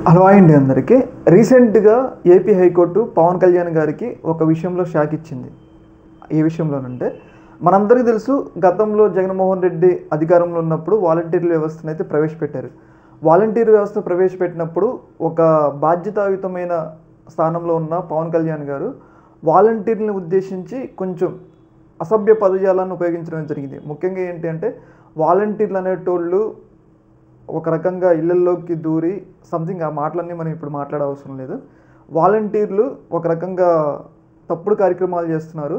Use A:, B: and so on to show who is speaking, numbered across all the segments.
A: Hello అండి అందరికీ. రీసెంట్గా ఏపీ హైకోర్టు పవన్ కళ్యాణ్ గారికి ఒక విషయంలో షాక్ ఇచ్చింది. ఏ విషయంలోనంటే మనందరికీ తెలుసు, గతంలో జగన్మోహన్ రెడ్డి అధికారంలో ఉన్నప్పుడు వాలంటీర్ల వ్యవస్థను అయితే ప్రవేశపెట్టారు. వాలంటీర్ వ్యవస్థ ప్రవేశపెట్టినప్పుడు ఒక బాధ్యతాయుతమైన స్థానంలో ఉన్న పవన్ కళ్యాణ్ గారు వాలంటీర్లను ఉద్దేశించి కొంచెం అసభ్య పదజాలాన్ని ఉపయోగించడం జరిగింది. ముఖ్యంగా ఏంటి అంటే, వాలంటీర్లు అనేటోళ్ళు ఒక రకంగా ఇళ్లల్లోకి దూరి సంథింగ్, ఆ మాటలన్నీ మనం ఇప్పుడు మాట్లాడే అవసరం లేదు. వాలంటీర్లు ఒక రకంగా తప్పుడు కార్యక్రమాలు చేస్తున్నారు,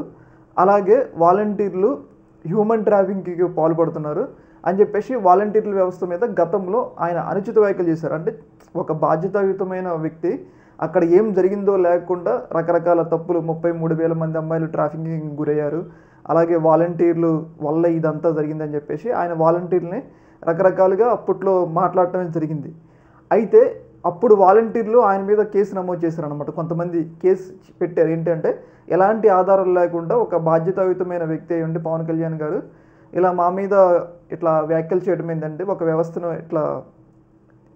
A: అలాగే వాలంటీర్లు హ్యూమన్ ట్రాఫికింగ్కి పాల్పడుతున్నారు అని చెప్పేసి వాలంటీర్ల వ్యవస్థ మీద గతంలో ఆయన అనుచిత వ్యాఖ్యలు చేశారు. అంటే ఒక బాధ్యతాయుతమైన వ్యక్తి అక్కడ ఏం జరిగిందో లేకుండా రకరకాల తప్పులు, 33,000 మంది అమ్మాయిలు ట్రాఫికింగ్ గురయ్యారు, అలాగే వాలంటీర్లు వల్ల ఇదంతా జరిగిందని చెప్పేసి ఆయన వాలంటీర్ని రకరకాలుగా అప్పట్లో మాట్లాడటం జరిగింది. అయితే అప్పుడు వాలంటీర్లు ఆయన మీద కేసు నమోదు చేశారనమాట. కొంతమంది కేసు పెట్టారు. ఏంటంటే, ఎలాంటి ఆధారాలు లేకుండా ఒక బాధ్యతాయుతమైన వ్యక్తి అయ్యుండి పవన్ కళ్యాణ్ గారు ఇలా మా మీద ఇట్లా వ్యాఖ్యలు చేయడం ఏంటంటే, ఒక వ్యవస్థను ఇట్లా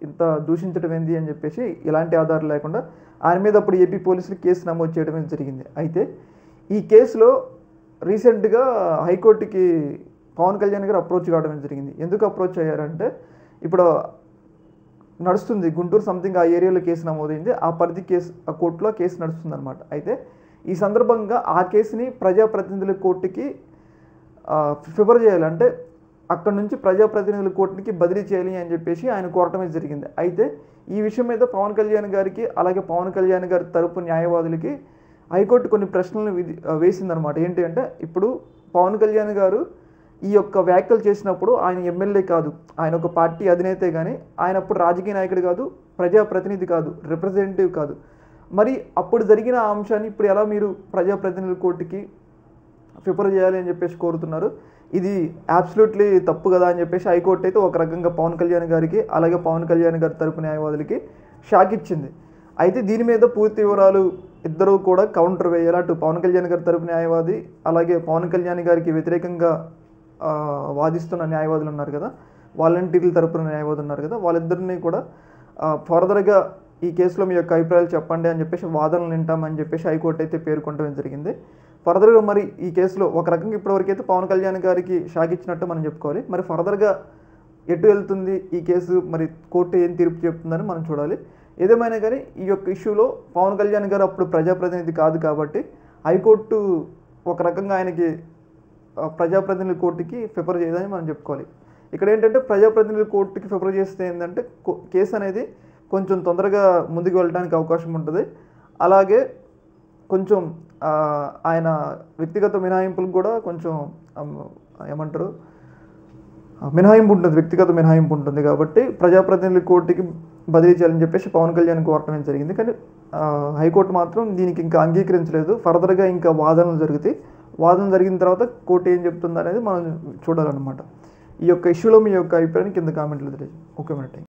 A: ఇంత దూషించడం ఏంది అని చెప్పేసి ఎలాంటి ఆధారాలు లేకుండా ఆయన మీద అప్పుడు ఏపీ పోలీసులు కేసు నమోదు చేయడం జరిగింది. అయితే ఈ కేసులో రీసెంట్గా హైకోర్టుకి పవన్ కళ్యాణ్ గారు అప్రోచ్ కావడం జరిగింది. ఎందుకు అప్రోచ్ అయ్యారంటే, ఇప్పుడు నడుస్తుంది గుంటూరు సంథింగ్, ఆ ఏరియాలో కేసు నమోదైంది, ఆ పరిధి కేసు, ఆ కోర్టులో కేసు నడుస్తుంది అనమాట. అయితే ఈ సందర్భంగా ఆ కేసుని ప్రజాప్రతినిధుల కోర్టుకి ఫివర్ చేయాలి, అంటే అక్కడ నుంచి ప్రజాప్రతినిధుల కోర్టుకి బదిలీ చేయాలి అని చెప్పేసి ఆయన కోరటమే జరిగింది. అయితే ఈ విషయం మీద పవన్ కళ్యాణ్ గారికి, అలాగే పవన్ కళ్యాణ్ గారి తరపు న్యాయవాదులకి హైకోర్టు కొన్ని ప్రశ్నలను వేసిందనమాట. ఏంటి అంటే, ఇప్పుడు పవన్ కళ్యాణ్ గారు ఈ యొక్క వ్యాఖ్యలు చేసినప్పుడు ఆయన ఎమ్మెల్యే కాదు, ఆయన ఒక పార్టీ అధినేతే, కానీ ఆయన అప్పుడు రాజకీయ నాయకుడు కాదు, ప్రజాప్రతినిధి కాదు, రిప్రజెంటేటివ్ కాదు. మరి అప్పుడు జరిగిన ఆ అంశాన్ని ఇప్పుడు ఎలా మీరు ప్రజాప్రతినిధుల కోర్టుకి ఫివర్ చేయాలి అని చెప్పేసి కోరుతున్నారు? ఇది అబ్సల్యూట్లీ తప్పు కదా అని చెప్పేసి హైకోర్టు అయితే ఒక రకంగా పవన్ కళ్యాణ్ గారికి, అలాగే పవన్ కళ్యాణ్ గారి తరపు న్యాయవాదులకి షాక్ ఇచ్చింది. అయితే దీని మీద పూర్తి వివరాలు ఇద్దరూ కూడా కౌంటర్ వేయాలి. అటు పవన్ కళ్యాణ్ గారి తరపు న్యాయవాది, అలాగే పవన్ కళ్యాణ్ గారికి వ్యతిరేకంగా వాదిస్తున్న న్యాయవాదులు ఉన్నారు కదా, వాలంటీర్ల తరపున న్యాయవాదులు ఉన్నారు కదా, వాళ్ళిద్దరినీ కూడా ఫర్దర్గా ఈ కేసులో మీ యొక్క అభిప్రాయాలు చెప్పండి అని చెప్పేసి వాదనలు వింటామని చెప్పేసి హైకోర్టు అయితే పేర్కొనడం జరిగింది. ఫర్దర్గా మరి ఈ కేసులో ఒక రకంగా ఇప్పటివరకు అయితే పవన్ కళ్యాణ్ గారికి షాక్ ఇచ్చినట్టు మనం చెప్పుకోవాలి. మరి ఫర్దర్గా ఎటు వెళ్తుంది ఈ కేసు, మరి కోర్టు ఏం తీర్పు చెప్తుందని మనం చూడాలి. ఏదేమైనా కానీ ఈ యొక్క ఇష్యూలో పవన్ కళ్యాణ్ గారు అప్పుడు ప్రజాప్రతినిధి కాదు కాబట్టి హైకోర్టు ఒక రకంగా ఆయనకి ప్రజాప్రతినిధుల కోర్టుకి ఫివర్ చేయదని మనం చెప్పుకోవాలి. ఇక్కడ ఏంటంటే, ప్రజాప్రతినిధుల కోర్టుకి ఫివర్ చేస్తే ఏంటంటే కేసు అనేది కొంచెం తొందరగా ముందుకు వెళ్ళడానికి అవకాశం ఉంటుంది. అలాగే కొంచెం ఆయన వ్యక్తిగత మినహాయింపులకు కూడా కొంచెం ఏమంటారు, మినహాయింపు ఉంటుంది, వ్యక్తిగత మినహాయింపు ఉంటుంది. కాబట్టి ప్రజాప్రతినిధుల కోర్టుకి బదిలీ చేయాలని చెప్పేసి పవన్ కళ్యాణ్ కోరటం జరిగింది. కానీ హైకోర్టు మాత్రం దీనికి ఇంకా అంగీకరించలేదు. ఫర్దర్గా ఇంకా వాదనలు జరుగుతాయి. వాదన జరిగిన తర్వాత కోర్టు ఏం చెప్తుంది అనేది మనం చూడాలన్నమాట. ఈ యొక్క ఇష్యూలో మీ యొక్క అభిప్రాయాన్ని కింద కామెంట్లు తెలియజేయండి. Okay madam.